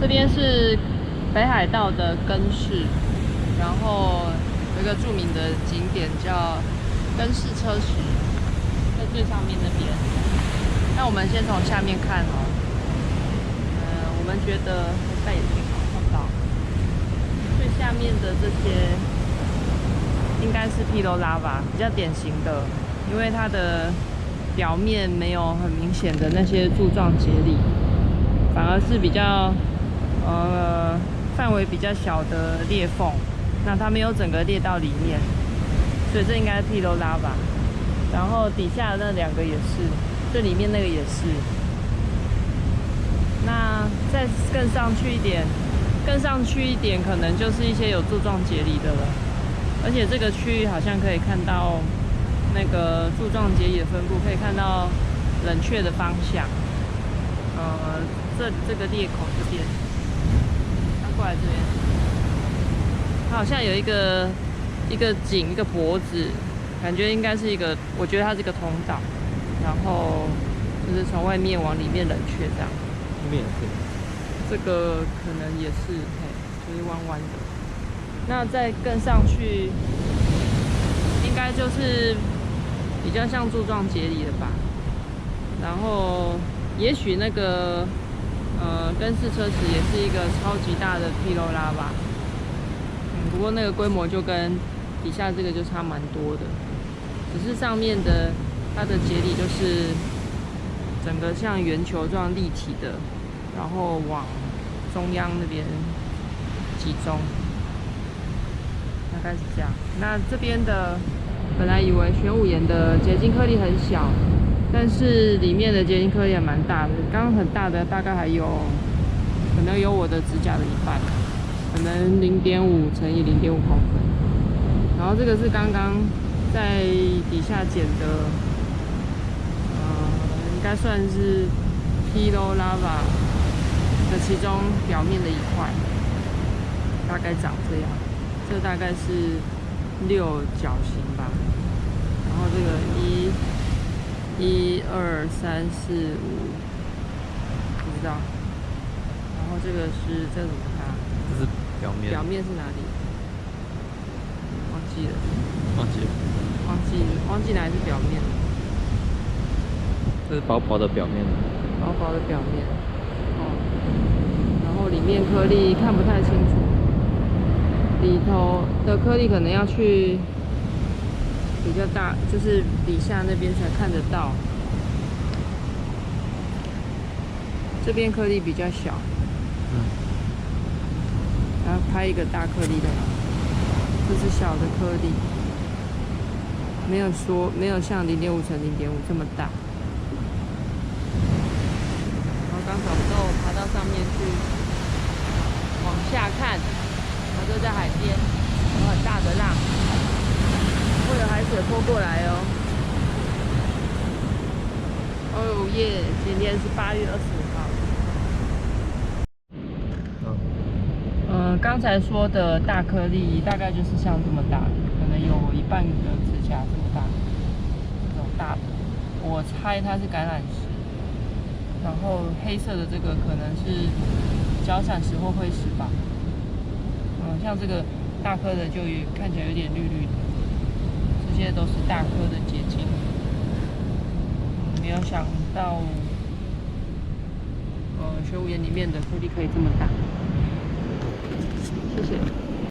这边是北海道的根室，然后有一个著名的景点叫根室车石，在最上面那边。那我们先从下面看哦。我们觉得戴眼镜好看到最下面的这些应该是披罗拉吧，比较典型的，因为它的表面没有很明显的那些柱状节理，反而是比较范围比较小的裂缝。那它没有整个裂到里面，所以这应该是披罗拉吧。然后底下那两个也是，最里面那个也是。那再更上去一点，可能就是一些有柱状节理的了。而且这个区域好像可以看到那个柱状节理的分布，可以看到冷却的方向。这个裂口这边，它过来这边，它好像有一个井，一个脖子，感觉应该是一个，我觉得它是一个通道，然后就是从外面往里面冷却这样。这边也是，这个可能也是，就是弯弯的。那再更上去，应该就是比较像柱状节理的吧。然后，也许那个根室车石也是一个超级大的披罗拉吧。不过那个规模就跟底下这个就差蛮多的，只是上面的它的节理就是整个像圆球状立体的。然后往中央那边集中，大概是这样。那这边的本来以为玄武岩的结晶颗粒很小，但是里面的结晶颗粒也蛮大的。刚刚很大的大概还有，可能有我的指甲的一半，可能0.5乘以0.5公分。然后这个是刚刚在底下捡的，应该算是披罗拉吧。的其中表面的一块，大概长这样。这大概是6角形吧。然后这个1、2、3、4、5，不知道。然后这个是这怎么看？这是表面。表面是哪里？忘记了。忘记哪里是表面了。这是薄薄的表面。薄薄的表面。然后里面颗粒看不太清楚，里头的颗粒可能要去比较大，就是底下那边才看得到。这边颗粒比较小，然后拍一个大颗粒的，这是小的颗粒，没有像0.5乘0.5这么大。然后刚才我们都爬到上面去。往下看，然后就在海边，有很大的浪，会有海水泼过来哦。哦耶！今天是8月25号。刚才说的大颗粒大概就是像这么大，可能有一半个指甲这么大，这种大的。我猜它是橄榄石，然后黑色的这个可能是角闪石或灰石吧。像这个大颗的就看起来有点绿绿的，这些都是大颗的结晶。没有想到，玄武岩里面的颗粒可以这么大。谢谢。